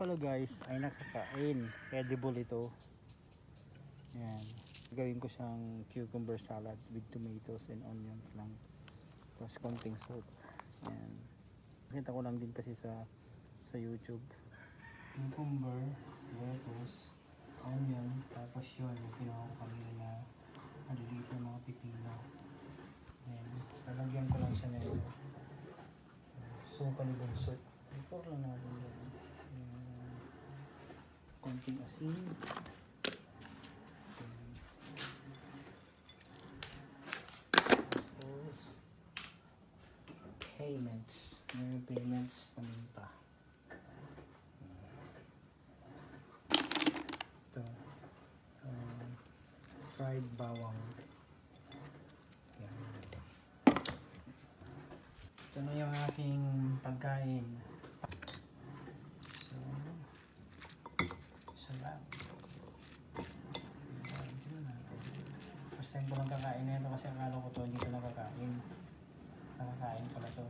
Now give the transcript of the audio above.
Pala guys ay nakakain, edible ito. Yan, gawin ko siyang cucumber salad with tomatoes and onions lang, tapos konting salt. Yan, nakita ko lang din kasi sa YouTube. Cucumber, lettuce, onion, tapos yun yung kinuha ko kanina na maliliit na mga pipino. Yan, lalagyan ko lang siya na ito suka ni bunso. Ito lang natin yun. Konting asin. Tapos payments. May payments paminta. Ito. Fried bawang. Yan. Ito na yung aking pagkain. So, sarap. First time ko lang kakain na ito kasi akala ko to hindi ko nakakain. Nakakain pala to.